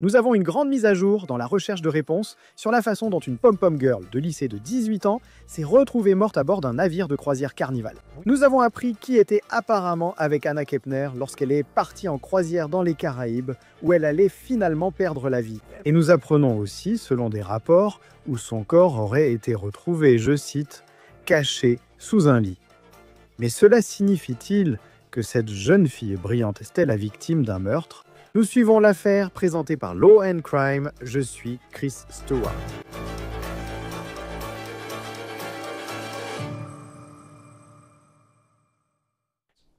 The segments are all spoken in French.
Nous avons une grande mise à jour dans la recherche de réponses sur la façon dont une pom-pom girl de lycée de 18 ans s'est retrouvée morte à bord d'un navire de croisière Carnival. Nous avons appris qui était apparemment avec Anna Kepner lorsqu'elle est partie en croisière dans les Caraïbes où elle allait finalement perdre la vie. Et nous apprenons aussi, selon des rapports, où son corps aurait été retrouvé, je cite, caché sous un lit. Mais cela signifie-t-il que cette jeune fille brillante est la victime d'un meurtre? Nous suivons l'affaire présentée par Law and Crime. Je suis Chris Stewart.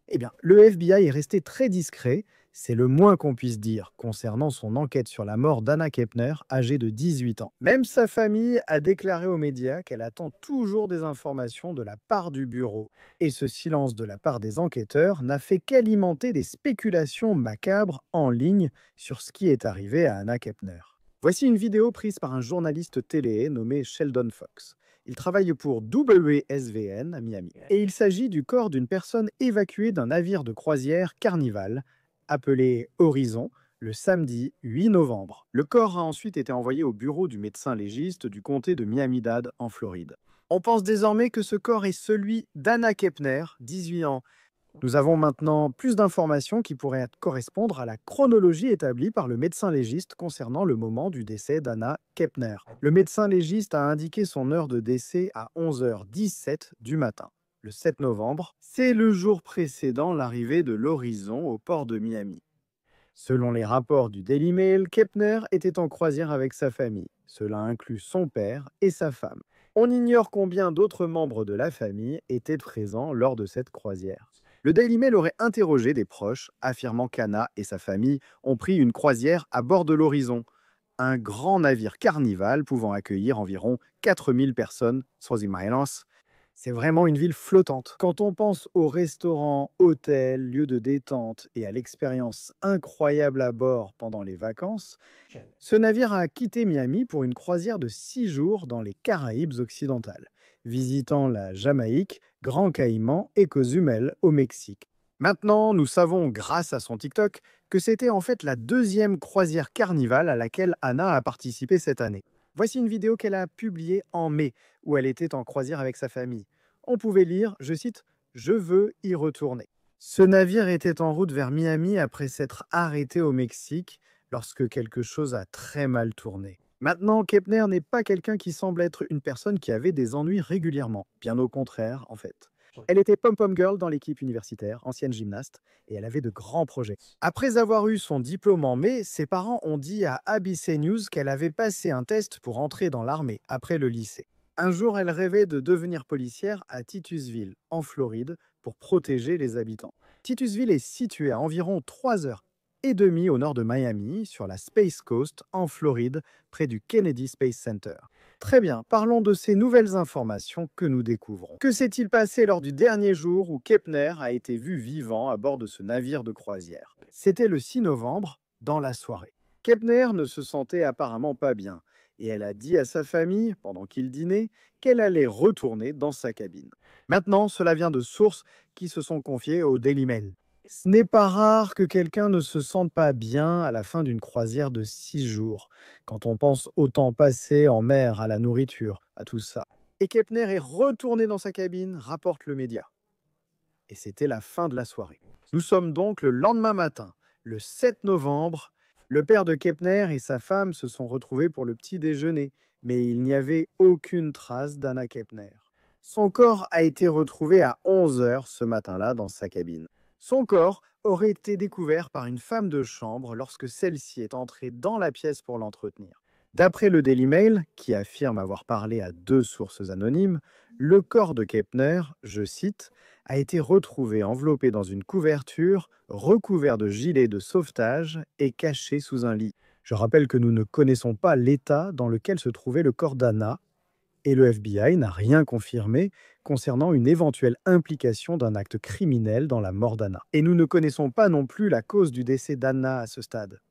Eh bien, le FBI est resté très discret, c'est le moins qu'on puisse dire, concernant son enquête sur la mort d'Anna Kepner, âgée de 18 ans. Même sa famille a déclaré aux médias qu'elle attend toujours des informations de la part du bureau. Et ce silence de la part des enquêteurs n'a fait qu'alimenter des spéculations macabres en ligne sur ce qui est arrivé à Anna Kepner. Voici une vidéo prise par un journaliste télé nommé Sheldon Fox. Il travaille pour WSVN à Miami. Et il s'agit du corps d'une personne évacuée d'un navire de croisière Carnival, appelé Horizon, le samedi 8 novembre. Le corps a ensuite été envoyé au bureau du médecin légiste du comté de Miami-Dade en Floride. On pense désormais que ce corps est celui d'Anna Kepner, 18 ans. Nous avons maintenant plus d'informations qui pourraient correspondre à la chronologie établie par le médecin légiste concernant le moment du décès d'Anna Kepner. Le médecin légiste a indiqué son heure de décès à 11h17 du matin, le 7 novembre. C'est le jour précédant l'arrivée de l'Horizon au port de Miami. Selon les rapports du Daily Mail, Kepner était en croisière avec sa famille. Cela inclut son père et sa femme. On ignore combien d'autres membres de la famille étaient présents lors de cette croisière. Le Daily Mail aurait interrogé des proches, affirmant qu'Anna et sa famille ont pris une croisière à bord de l'Horizon, un grand navire Carnival pouvant accueillir environ 4000 personnes, c'est vraiment une ville flottante. Quand on pense aux restaurants, hôtels, lieux de détente et à l'expérience incroyable à bord pendant les vacances, ce navire a quitté Miami pour une croisière de 6 jours dans les Caraïbes occidentales, visitant la Jamaïque, Grand Caïman et Cozumel au Mexique. Maintenant, nous savons, grâce à son TikTok, que c'était en fait la deuxième croisière Carnival à laquelle Anna a participé cette année. Voici une vidéo qu'elle a publiée en mai, où elle était en croisière avec sa famille. On pouvait lire, je cite, « Je veux y retourner ». Ce navire était en route vers Miami après s'être arrêté au Mexique lorsque quelque chose a très mal tourné. Maintenant, Kepner n'est pas quelqu'un qui semble être une personne qui avait des ennuis régulièrement. Bien au contraire, en fait. Elle était pom-pom girl dans l'équipe universitaire, ancienne gymnaste, et elle avait de grands projets. Après avoir eu son diplôme en mai, ses parents ont dit à ABC News qu'elle avait passé un test pour entrer dans l'armée après le lycée. Un jour, elle rêvait de devenir policière à Titusville, en Floride, pour protéger les habitants. Titusville est situé à environ 3h30 au nord de Miami, sur la Space Coast, en Floride, près du Kennedy Space Center. Très bien, parlons de ces nouvelles informations que nous découvrons. Que s'est-il passé lors du dernier jour où Kepner a été vu vivant à bord de ce navire de croisière? C'était le 6 novembre, dans la soirée. Kepner ne se sentait apparemment pas bien, et elle a dit à sa famille, pendant qu'il dînait, qu'elle allait retourner dans sa cabine. Maintenant, cela vient de sources qui se sont confiées au Daily Mail. Ce n'est pas rare que quelqu'un ne se sente pas bien à la fin d'une croisière de 6 jours, quand on pense au temps passé en mer, à la nourriture, à tout ça. Et Kepner est retourné dans sa cabine, rapporte le média. Et c'était la fin de la soirée. Nous sommes donc le lendemain matin, le 7 novembre. Le père de Kepner et sa femme se sont retrouvés pour le petit déjeuner, mais il n'y avait aucune trace d'Anna Kepner. Son corps a été retrouvé à 11h ce matin-là dans sa cabine. Son corps aurait été découvert par une femme de chambre lorsque celle-ci est entrée dans la pièce pour l'entretenir. D'après le Daily Mail, qui affirme avoir parlé à 2 sources anonymes, le corps de Kepner, je cite, a été retrouvé enveloppé dans une couverture, recouvert de gilets de sauvetage et caché sous un lit. Je rappelle que nous ne connaissons pas l'état dans lequel se trouvait le corps d'Anna, et le FBI n'a rien confirmé concernant une éventuelle implication d'un acte criminel dans la mort d'Anna. Et nous ne connaissons pas non plus la cause du décès d'Anna à ce stade.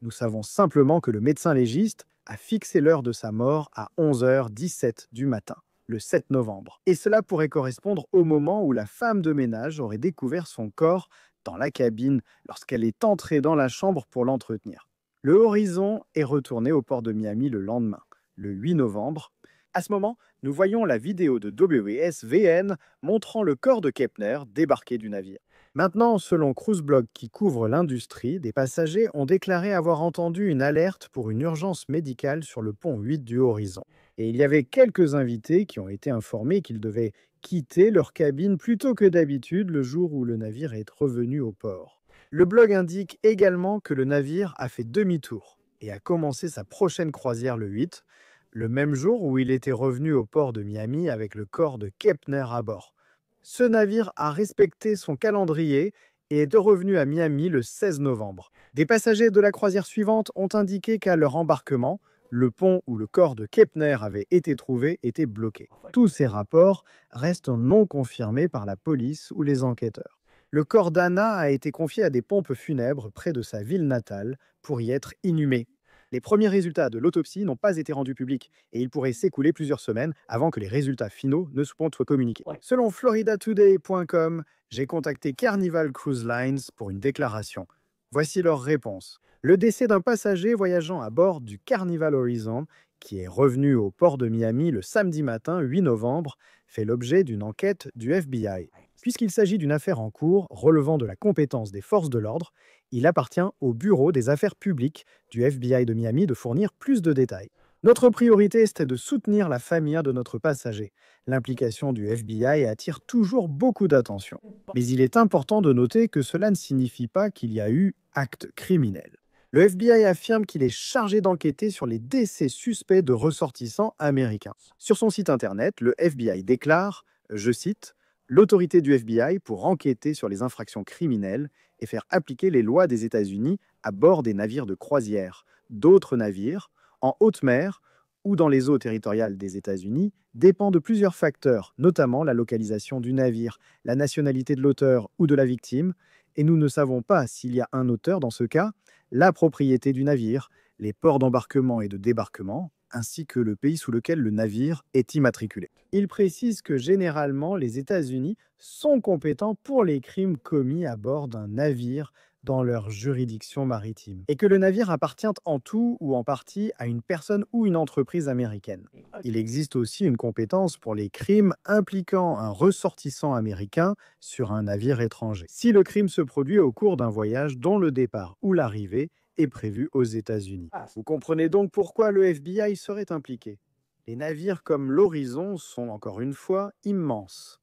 Nous savons simplement que le médecin légiste a fixé l'heure de sa mort à 11h17 du matin, le 7 novembre. Et cela pourrait correspondre au moment où la femme de ménage aurait découvert son corps dans la cabine lorsqu'elle est entrée dans la chambre pour l'entretenir. Le Horizon est retourné au port de Miami le lendemain, le 8 novembre. À ce moment, nous voyons la vidéo de WSVN montrant le corps de Kepner débarquer du navire. Maintenant, selon Cruiseblog qui couvre l'industrie, des passagers ont déclaré avoir entendu une alerte pour une urgence médicale sur le pont 8 du Horizon. Et il y avait quelques invités qui ont été informés qu'ils devaient quitter leur cabine plus tôt que d'habitude le jour où le navire est revenu au port. Le blog indique également que le navire a fait demi-tour et a commencé sa prochaine croisière le 8, le même jour où il était revenu au port de Miami avec le corps de Kepner à bord. Ce navire a respecté son calendrier et est revenu à Miami le 16 novembre. Des passagers de la croisière suivante ont indiqué qu'à leur embarquement, le pont où le corps de Kepner avait été trouvé était bloqué. Tous ces rapports restent non confirmés par la police ou les enquêteurs. Le corps d'Anna a été confié à des pompes funèbres près de sa ville natale pour y être inhumé. Les premiers résultats de l'autopsie n'ont pas été rendus publics et il pourrait s'écouler plusieurs semaines avant que les résultats finaux ne soient communiqués. Selon floridatoday.com, j'ai contacté Carnival Cruise Lines pour une déclaration. Voici leur réponse. Le décès d'un passager voyageant à bord du Carnival Horizon, qui est revenu au port de Miami le samedi matin 8 novembre, fait l'objet d'une enquête du FBI. Puisqu'il s'agit d'une affaire en cours relevant de la compétence des forces de l'ordre, il appartient au Bureau des affaires publiques du FBI de Miami de fournir plus de détails. Notre priorité, c'était de soutenir la famille de notre passager. L'implication du FBI attire toujours beaucoup d'attention. Mais il est important de noter que cela ne signifie pas qu'il y a eu acte criminel. Le FBI affirme qu'il est chargé d'enquêter sur les décès suspects de ressortissants américains. Sur son site internet, le FBI déclare, je cite, l'autorité du FBI pour enquêter sur les infractions criminelles et faire appliquer les lois des États-Unis à bord des navires de croisière, d'autres navires, en haute mer ou dans les eaux territoriales des États-Unis dépend de plusieurs facteurs, notamment la localisation du navire, la nationalité de l'auteur ou de la victime, et nous ne savons pas s'il y a un auteur dans ce cas, la propriété du navire, les ports d'embarquement et de débarquement, ainsi que le pays sous lequel le navire est immatriculé. Il précise que généralement, les États-Unis sont compétents pour les crimes commis à bord d'un navire dans leur juridiction maritime, et que le navire appartient en tout ou en partie à une personne ou une entreprise américaine. Il existe aussi une compétence pour les crimes impliquant un ressortissant américain sur un navire étranger, si le crime se produit au cours d'un voyage dont le départ ou l'arrivée est prévu aux États-Unis. Vous comprenez donc pourquoi le FBI serait impliqué. Les navires comme l'Horizon sont encore une fois immenses.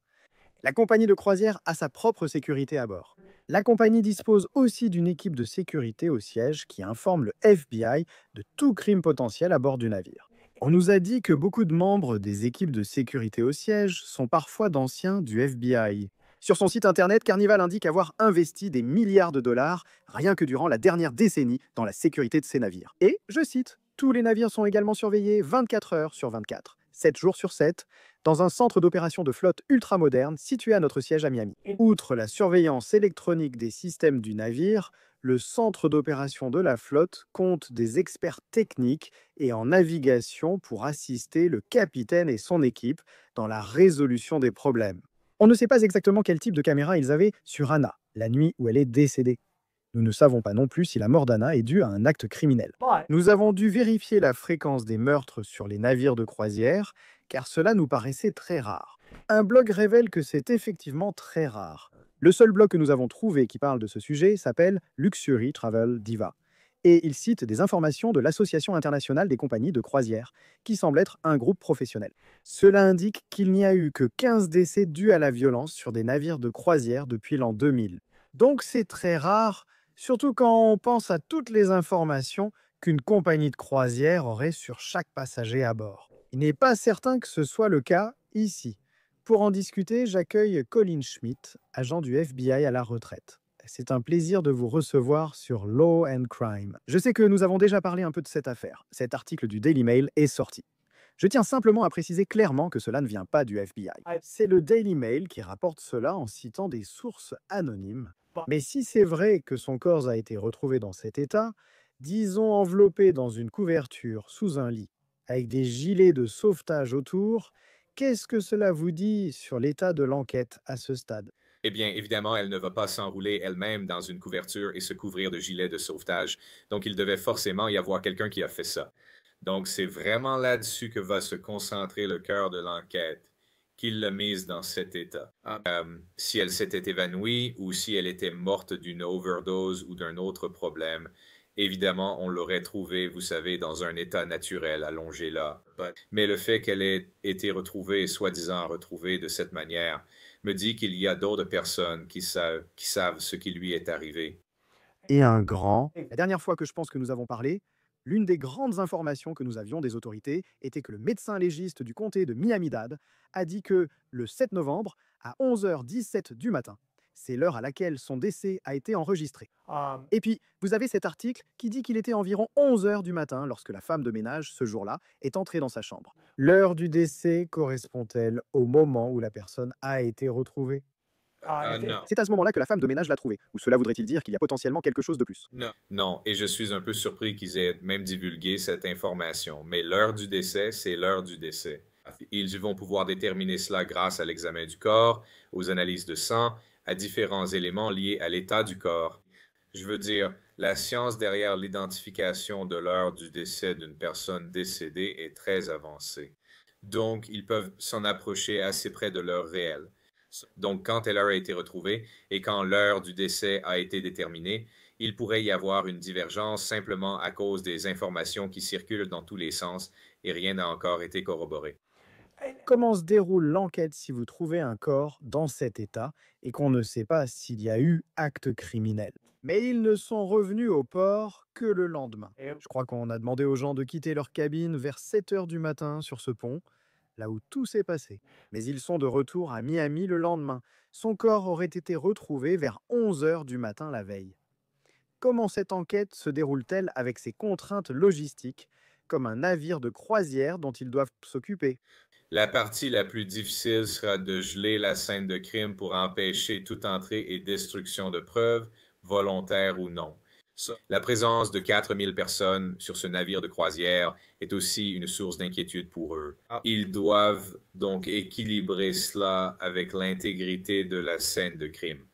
La compagnie de croisière a sa propre sécurité à bord. La compagnie dispose aussi d'une équipe de sécurité au siège qui informe le FBI de tout crime potentiel à bord du navire. On nous a dit que beaucoup de membres des équipes de sécurité au siège sont parfois d'anciens du FBI. Sur son site internet, Carnival indique avoir investi des milliards de dollars rien que durant la dernière décennie dans la sécurité de ses navires. Et, je cite, tous les navires sont également surveillés 24 heures sur 24, 7 jours sur 7, dans un centre d'opération de flotte ultramoderne situé à notre siège à Miami. Outre la surveillance électronique des systèmes du navire, le centre d'opération de la flotte compte des experts techniques et en navigation pour assister le capitaine et son équipe dans la résolution des problèmes. On ne sait pas exactement quel type de caméra ils avaient sur Anna, la nuit où elle est décédée. Nous ne savons pas non plus si la mort d'Anna est due à un acte criminel. Nous avons dû vérifier la fréquence des meurtres sur les navires de croisière, car cela nous paraissait très rare. Un blog révèle que c'est effectivement très rare. Le seul blog que nous avons trouvé qui parle de ce sujet s'appelle Luxury Travel Diva. Et il cite des informations de l'Association internationale des compagnies de croisière, qui semble être un groupe professionnel. Cela indique qu'il n'y a eu que 15 décès dus à la violence sur des navires de croisière depuis l'an 2000. Donc c'est très rare, surtout quand on pense à toutes les informations qu'une compagnie de croisière aurait sur chaque passager à bord. Il n'est pas certain que ce soit le cas ici. Pour en discuter, j'accueille Colin Schmidt, agent du FBI à la retraite. C'est un plaisir de vous recevoir sur Law and Crime. Je sais que nous avons déjà parlé un peu de cette affaire. Cet article du Daily Mail est sorti. Je tiens simplement à préciser clairement que cela ne vient pas du FBI. C'est le Daily Mail qui rapporte cela en citant des sources anonymes. Mais si c'est vrai que son corps a été retrouvé dans cet état, disons enveloppé dans une couverture sous un lit, avec des gilets de sauvetage autour, qu'est-ce que cela vous dit sur l'état de l'enquête à ce stade? Eh bien, évidemment, elle ne va pas s'enrouler elle-même dans une couverture et se couvrir de gilets de sauvetage. Donc, il devait forcément y avoir quelqu'un qui a fait ça. Donc, c'est vraiment là-dessus que va se concentrer le cœur de l'enquête, qu'il l'a mise dans cet état. Si elle s'était évanouie ou si elle était morte d'une overdose ou d'un autre problème, évidemment, on l'aurait trouvée, vous savez, dans un état naturel, allongé là. Mais le fait qu'elle ait été retrouvée, soi-disant retrouvée de cette manière, me dit qu'il y a d'autres personnes qui savent ce qui lui est arrivé. Et un grand. La dernière fois que je pense que nous avons parlé, l'une des grandes informations que nous avions des autorités était que le médecin légiste du comté de Miami-Dade a dit que le 7 novembre, à 11h17 du matin, c'est l'heure à laquelle son décès a été enregistré. Et puis, vous avez cet article qui dit qu'il était environ 11 heures du matin lorsque la femme de ménage, ce jour-là, est entrée dans sa chambre. L'heure du décès correspond-elle au moment où la personne a été retrouvée? Non. C'est à ce moment-là que la femme de ménage l'a trouvée. Ou cela voudrait-il dire qu'il y a potentiellement quelque chose de plus? Non. Non, et je suis un peu surpris qu'ils aient même divulgué cette information. Mais l'heure du décès, c'est l'heure du décès. Ils vont pouvoir déterminer cela grâce à l'examen du corps, aux analyses de sang, à différents éléments liés à l'état du corps. Je veux dire, la science derrière l'identification de l'heure du décès d'une personne décédée est très avancée. Donc, ils peuvent s'en approcher assez près de l'heure réelle. Donc, quand l'heure a été retrouvée et quand l'heure du décès a été déterminée, il pourrait y avoir une divergence simplement à cause des informations qui circulent dans tous les sens et rien n'a encore été corroboré. Comment se déroule l'enquête si vous trouvez un corps dans cet état et qu'on ne sait pas s'il y a eu acte criminel? Mais ils ne sont revenus au port que le lendemain. Je crois qu'on a demandé aux gens de quitter leur cabine vers 7 heures du matin sur ce pont, là où tout s'est passé. Mais ils sont de retour à Miami le lendemain. Son corps aurait été retrouvé vers 11 heures du matin la veille. Comment cette enquête se déroule-t-elle avec ses contraintes logistiques, comme un navire de croisière dont ils doivent s'occuper? La partie la plus difficile sera de geler la scène de crime pour empêcher toute entrée et destruction de preuves, volontaires ou non. La présence de 4000 personnes sur ce navire de croisière est aussi une source d'inquiétude pour eux. Ils doivent donc équilibrer cela avec l'intégrité de la scène de crime.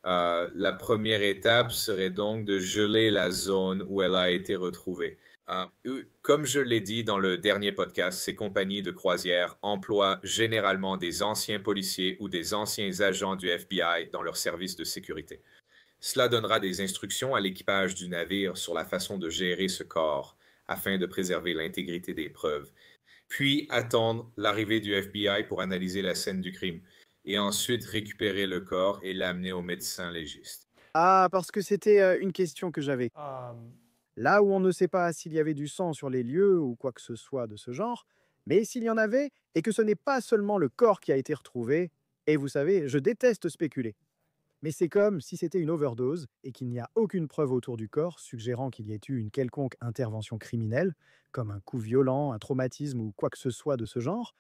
La première étape serait donc de geler la zone où elle a été retrouvée. Comme je l'ai dit dans le dernier podcast, ces compagnies de croisière emploient généralement des anciens policiers ou des anciens agents du FBI dans leurs services de sécurité. Cela donnera des instructions à l'équipage du navire sur la façon de gérer ce corps afin de préserver l'intégrité des preuves, puis attendre l'arrivée du FBI pour analyser la scène du crime, et ensuite récupérer le corps et l'amener au médecin légiste. Ah, parce que c'était une question que j'avais. Là où on ne sait pas s'il y avait du sang sur les lieux ou quoi que ce soit de ce genre, mais s'il y en avait, et que ce n'est pas seulement le corps qui a été retrouvé, et vous savez, je déteste spéculer. Mais c'est comme si c'était une overdose et qu'il n'y a aucune preuve autour du corps suggérant qu'il y ait eu une quelconque intervention criminelle, comme un coup violent, un traumatisme ou quoi que ce soit de ce genre.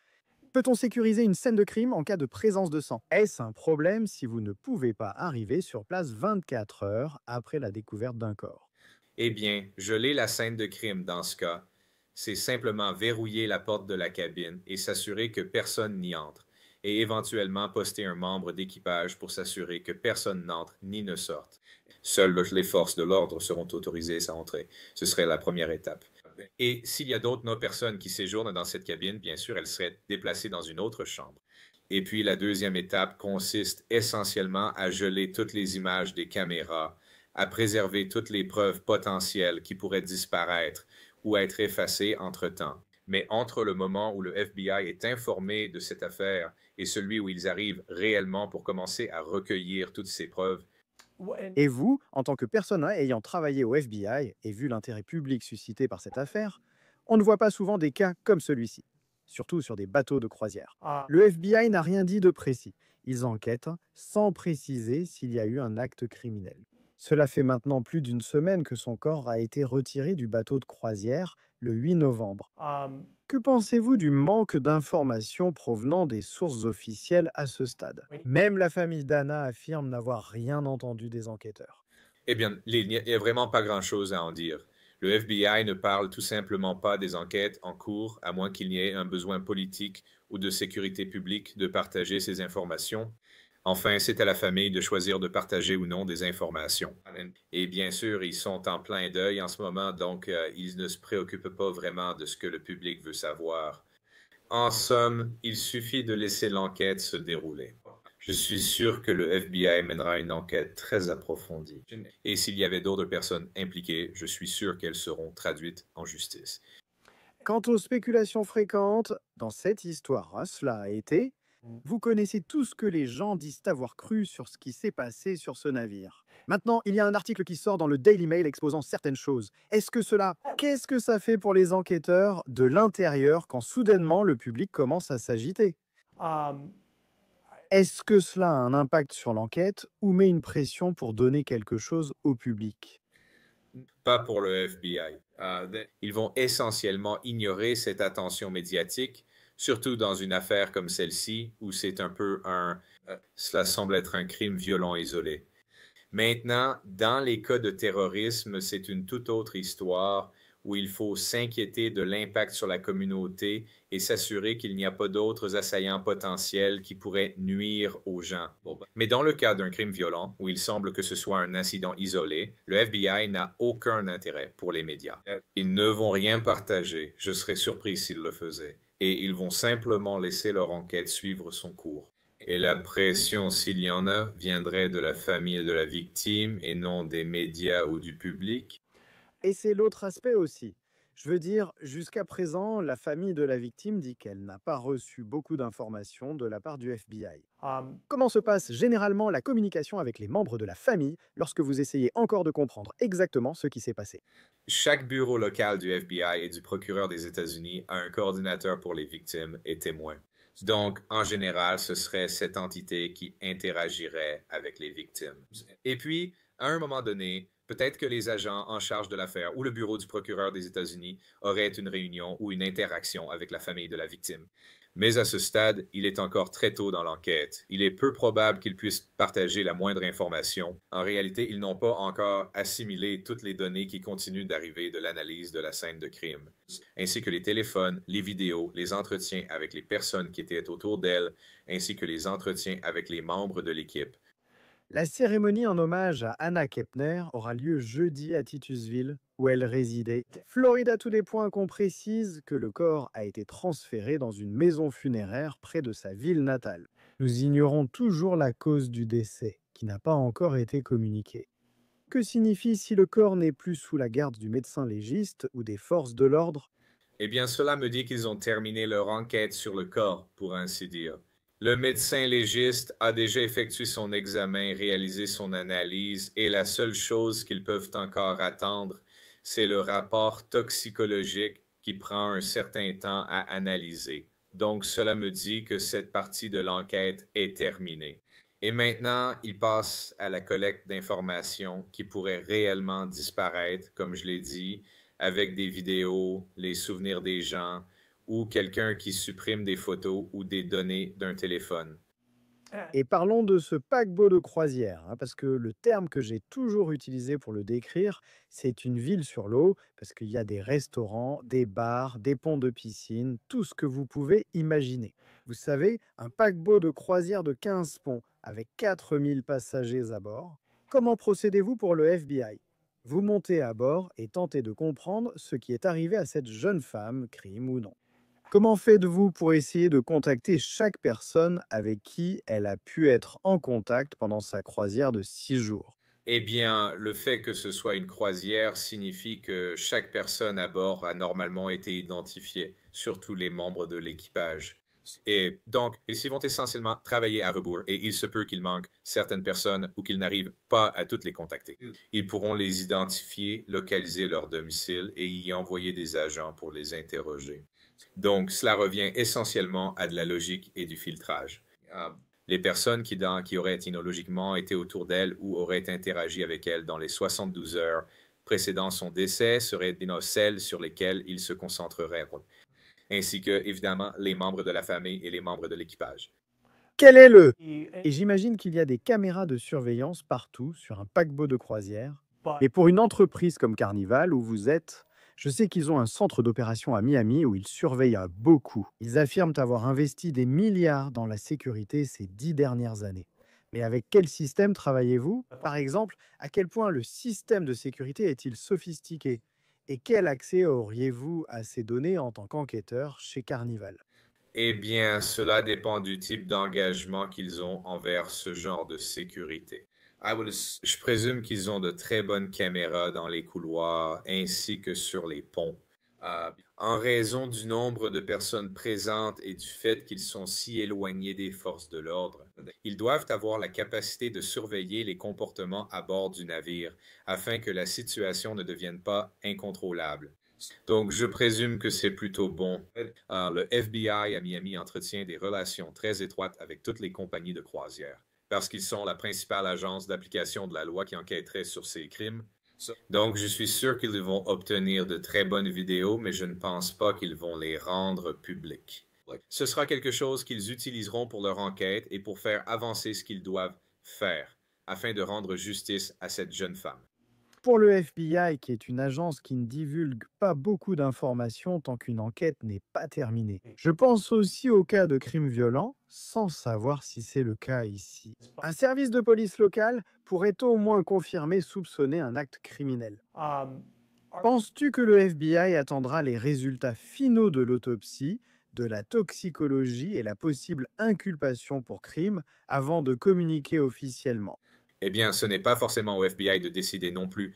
Peut-on sécuriser une scène de crime en cas de présence de sang? Est-ce un problème si vous ne pouvez pas arriver sur place 24 heures après la découverte d'un corps? Eh bien, geler la scène de crime dans ce cas, c'est simplement verrouiller la porte de la cabine et s'assurer que personne n'y entre, et éventuellement poster un membre d'équipage pour s'assurer que personne n'entre ni ne sorte. Seules les forces de l'ordre seront autorisées à entrer. Ce serait la première étape. Et s'il y a d'autres personnes qui séjournent dans cette cabine, bien sûr, elles seraient déplacées dans une autre chambre. Et puis la deuxième étape consiste essentiellement à geler toutes les images des caméras, à préserver toutes les preuves potentielles qui pourraient disparaître ou être effacées entre-temps. Mais entre le moment où le FBI est informé de cette affaire et celui où ils arrivent réellement pour commencer à recueillir toutes ces preuves, Et vous, en tant que personne ayant travaillé au FBI et vu l'intérêt public suscité par cette affaire, on ne voit pas souvent des cas comme celui-ci, surtout sur des bateaux de croisière. Le FBI n'a rien dit de précis. Ils enquêtent sans préciser s'il y a eu un acte criminel. Cela fait maintenant plus d'une semaine que son corps a été retiré du bateau de croisière le 8 novembre. Que pensez-vous du manque d'informations provenant des sources officielles à ce stade? Même la famille d'Anna affirme n'avoir rien entendu des enquêteurs. eh bien, il n'y a vraiment pas grand-chose à en dire. Le FBI ne parle tout simplement pas des enquêtes en cours, à moins qu'il n'y ait un besoin politique ou de sécurité publique de partager ces informations. Enfin, c'est à la famille de choisir de partager ou non des informations. Et bien sûr, ils sont en plein deuil en ce moment, donc ils ne se préoccupent pas vraiment de ce que le public veut savoir. En somme, il suffit de laisser l'enquête se dérouler. Je suis sûr que le FBI mènera une enquête très approfondie. Et s'il y avait d'autres personnes impliquées, je suis sûr qu'elles seront traduites en justice. Quant aux spéculations fréquentes, dans cette histoire, cela a été, vous connaissez tout ce que les gens disent avoir cru sur ce qui s'est passé sur ce navire. Maintenant, il y a un article qui sort dans le Daily Mail exposant certaines choses. Qu'est-ce que ça fait pour les enquêteurs de l'intérieur quand soudainement le public commence à s'agiter? Um, Est-ce que cela a un impact sur l'enquête ou met une pression pour donner quelque chose au public? Pas pour le FBI. Ils vont essentiellement ignorer cette attention médiatique, surtout dans une affaire comme celle-ci, où c'est un peu cela semble être un crime violent isolé. Maintenant, dans les cas de terrorisme, c'est une toute autre histoire où il faut s'inquiéter de l'impact sur la communauté et s'assurer qu'il n'y a pas d'autres assaillants potentiels qui pourraient nuire aux gens. Mais dans le cas d'un crime violent, où il semble que ce soit un incident isolé, le FBI n'a aucun intérêt pour les médias. Ils ne vont rien partager, je serais surpris s'ils le faisaient, et ils vont simplement laisser leur enquête suivre son cours. Et la pression, s'il y en a, viendrait de la famille de la victime et non des médias ou du public. Et c'est l'autre aspect aussi. Je veux dire, jusqu'à présent, la famille de la victime dit qu'elle n'a pas reçu beaucoup d'informations de la part du FBI. um, Comment se passe généralement la communication avec les membres de la famille lorsque vous essayez encore de comprendre exactement ce qui s'est passé? Chaque bureau local du FBI et du procureur des États-Unis a un coordinateur pour les victimes et témoins. Donc, en général, ce serait cette entité qui interagirait avec les victimes. Et puis, à un moment donné, peut-être que les agents en charge de l'affaire ou le bureau du procureur des États-Unis auraient une réunion ou une interaction avec la famille de la victime. Mais à ce stade, il est encore très tôt dans l'enquête. Il est peu probable qu'ils puissent partager la moindre information. En réalité, ils n'ont pas encore assimilé toutes les données qui continuent d'arriver de l'analyse de la scène de crime, ainsi que les téléphones, les vidéos, les entretiens avec les personnes qui étaient autour d'elle, ainsi que les entretiens avec les membres de l'équipe. La cérémonie en hommage à Anna Kepner aura lieu jeudi à Titusville, où elle résidait. Floride à tous les points qu'on précise que le corps a été transféré dans une maison funéraire près de sa ville natale. Nous ignorons toujours la cause du décès, qui n'a pas encore été communiquée. Que signifie si le corps n'est plus sous la garde du médecin légiste ou des forces de l'ordre? Eh bien, cela me dit qu'ils ont terminé leur enquête sur le corps, pour ainsi dire. Le médecin légiste a déjà effectué son examen, réalisé son analyse, et la seule chose qu'ils peuvent encore attendre, c'est le rapport toxicologique qui prend un certain temps à analyser. Donc, cela me dit que cette partie de l'enquête est terminée. Et maintenant, il passe à la collecte d'informations qui pourraient réellement disparaître, comme je l'ai dit, avec des vidéos, les souvenirs des gens, ou quelqu'un qui supprime des photos ou des données d'un téléphone. Et parlons de ce paquebot de croisière, parce que le terme que j'ai toujours utilisé pour le décrire, c'est une ville sur l'eau, parce qu'il y a des restaurants, des bars, des ponts de piscine, tout ce que vous pouvez imaginer. Vous savez, un paquebot de croisière de 15 ponts, avec 4000 passagers à bord. Comment procédez-vous pour le FBI? Vous montez à bord et tentez de comprendre ce qui est arrivé à cette jeune femme, crime ou non. Comment faites-vous pour essayer de contacter chaque personne avec qui elle a pu être en contact pendant sa croisière de 6 jours? Eh bien, le fait que ce soit une croisière signifie que chaque personne à bord a normalement été identifiée, surtout les membres de l'équipage. Et donc, ils vont essentiellement travailler à rebours et il se peut qu'il manque certaines personnes ou qu'ils n'arrivent pas à toutes les contacter. Ils pourront les identifier, localiser leur domicile et y envoyer des agents pour les interroger. Donc, cela revient essentiellement à de la logique et du filtrage. Les personnes qui auraient logiquement été autour d'elle ou auraient interagi avec elle dans les 72 heures précédant son décès seraient celles sur lesquelles ils se concentreraient, ainsi que, évidemment, les membres de la famille et les membres de l'équipage. Quel est le... Et j'imagine qu'il y a des caméras de surveillance partout sur un paquebot de croisière. Mais pour une entreprise comme Carnival, où vous êtes, je sais qu'ils ont un centre d'opération à Miami où ils surveillent beaucoup. Ils affirment avoir investi des milliards dans la sécurité ces 10 dernières années. Mais avec quel système travaillez-vous? Par exemple, à quel point le système de sécurité est-il sophistiqué? Et quel accès auriez-vous à ces données en tant qu'enquêteur chez Carnival? Eh bien, cela dépend du type d'engagement qu'ils ont envers ce genre de sécurité. Je présume qu'ils ont de très bonnes caméras dans les couloirs ainsi que sur les ponts. En raison du nombre de personnes présentes et du fait qu'ils sont si éloignés des forces de l'ordre, ils doivent avoir la capacité de surveiller les comportements à bord du navire afin que la situation ne devienne pas incontrôlable. Donc, je présume que c'est plutôt bon. Le FBI à Miami entretient des relations très étroites avec toutes les compagnies de croisière parce qu'ils sont la principale agence d'application de la loi qui enquêterait sur ces crimes. Donc, je suis sûr qu'ils vont obtenir de très bonnes vidéos, mais je ne pense pas qu'ils vont les rendre publiques. Ce sera quelque chose qu'ils utiliseront pour leur enquête et pour faire avancer ce qu'ils doivent faire afin de rendre justice à cette jeune femme. Pour le FBI, qui est une agence qui ne divulgue pas beaucoup d'informations tant qu'une enquête n'est pas terminée. Je pense aussi au cas de crimes violents, sans savoir si c'est le cas ici. Un service de police local pourrait au moins confirmer, soupçonner un acte criminel. Penses-tu que le FBI attendra les résultats finaux de l'autopsie, de la toxicologie et la possible inculpation pour crime avant de communiquer officiellement? Eh bien, ce n'est pas forcément au FBI de décider non plus.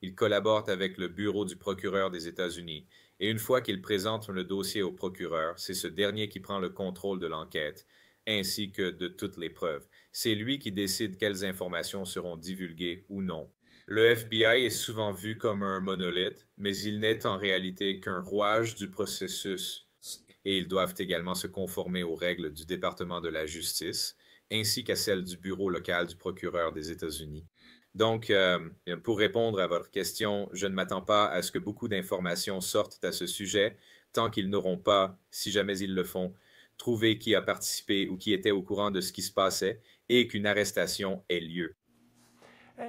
Ils collaborent avec le bureau du procureur des États-Unis. Et une fois qu'ils présentent le dossier au procureur, c'est ce dernier qui prend le contrôle de l'enquête, ainsi que de toutes les preuves. C'est lui qui décide quelles informations seront divulguées ou non. Le FBI est souvent vu comme un monolithe, mais il n'est en réalité qu'un rouage du processus. Et ils doivent également se conformer aux règles du département de la justice, ainsi qu'à celles du bureau local du procureur des États-Unis. Donc, pour répondre à votre question, je ne m'attends pas à ce que beaucoup d'informations sortent à ce sujet, tant qu'ils n'auront pas, si jamais ils le font, trouvé qui a participé ou qui était au courant de ce qui se passait et qu'une arrestation ait lieu.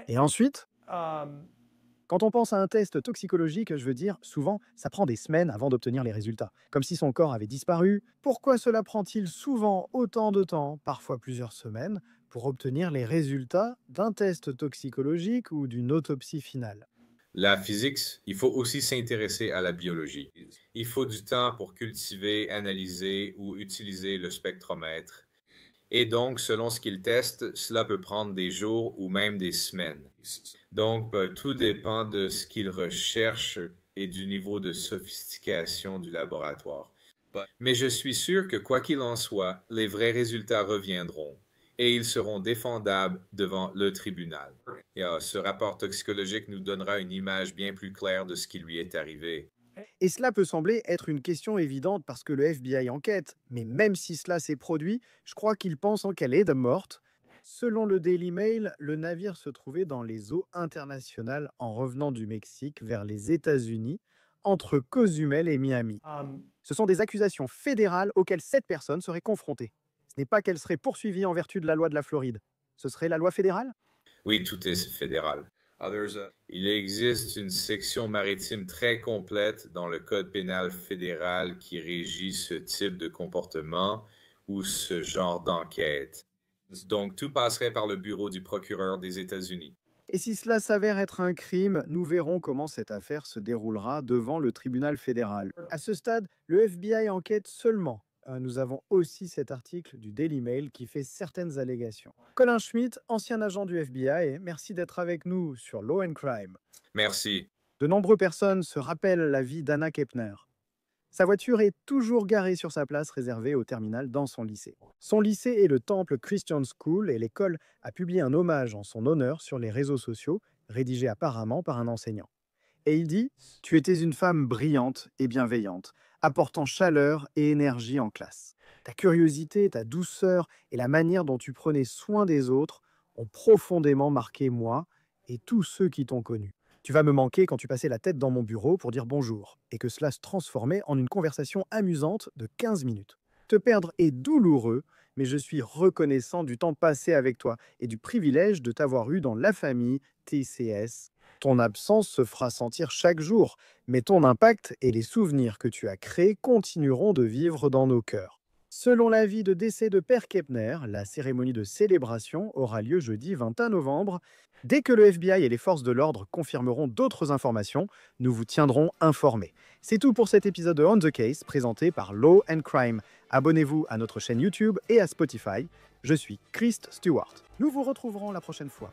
Et ensuite, quand on pense à un test toxicologique, je veux dire, souvent, ça prend des semaines avant d'obtenir les résultats, comme si son corps avait disparu. Pourquoi cela prend-il souvent autant de temps, parfois plusieurs semaines, pour obtenir les résultats d'un test toxicologique ou d'une autopsie finale? La physique, il faut aussi s'intéresser à la biologie. Il faut du temps pour cultiver, analyser ou utiliser le spectromètre. Et donc, selon ce qu'ils testent, cela peut prendre des jours ou même des semaines. Donc, tout dépend de ce qu'ils recherchent et du niveau de sophistication du laboratoire. Mais je suis sûr que quoi qu'il en soit, les vrais résultats reviendront et ils seront défendables devant le tribunal. Et, ce rapport toxicologique nous donnera une image bien plus claire de ce qui lui est arrivé. Et cela peut sembler être une question évidente parce que le FBI enquête, mais même si cela s'est produit, je crois qu'ils pensent qu'elle est morte. Selon le Daily Mail, le navire se trouvait dans les eaux internationales en revenant du Mexique vers les États-Unis, entre Cozumel et Miami. Ce sont des accusations fédérales auxquelles cette personne serait confrontée. Ce n'est pas qu'elle serait poursuivie en vertu de la loi de la Floride. Ce serait la loi fédérale? Oui, tout est fédéral. Il existe une section maritime très complète dans le Code pénal fédéral qui régit ce type de comportement ou ce genre d'enquête. Donc, tout passerait par le bureau du procureur des États-Unis. Et si cela s'avère être un crime, nous verrons comment cette affaire se déroulera devant le tribunal fédéral. À ce stade, le FBI enquête seulement. Nous avons aussi cet article du Daily Mail qui fait certaines allégations. Colin Schmidt, ancien agent du FBI, merci d'être avec nous sur Law and Crime. Merci. De nombreuses personnes se rappellent la vie d'Anna Kepner. Sa voiture est toujours garée sur sa place réservée au terminal dans son lycée. Son lycée est le Temple Christian School et l'école a publié un hommage en son honneur sur les réseaux sociaux, rédigé apparemment par un enseignant. Et il dit « Tu étais une femme brillante et bienveillante, apportant chaleur et énergie en classe. Ta curiosité, ta douceur et la manière dont tu prenais soin des autres ont profondément marqué moi et tous ceux qui t'ont connu. Tu vas me manquer quand tu passais la tête dans mon bureau pour dire bonjour, et que cela se transformait en une conversation amusante de 15 minutes. Te perdre est douloureux, mais je suis reconnaissant du temps passé avec toi et du privilège de t'avoir eu dans la famille TCS. Ton absence se fera sentir chaque jour, mais ton impact et les souvenirs que tu as créés continueront de vivre dans nos cœurs. » Selon l'avis de décès de Père Kepner, la cérémonie de célébration aura lieu jeudi 21 novembre. Dès que le FBI et les forces de l'ordre confirmeront d'autres informations, nous vous tiendrons informés. C'est tout pour cet épisode de On the Case présenté par Law and Crime. Abonnez-vous à notre chaîne YouTube et à Spotify. Je suis Christ Stewart. Nous vous retrouverons la prochaine fois.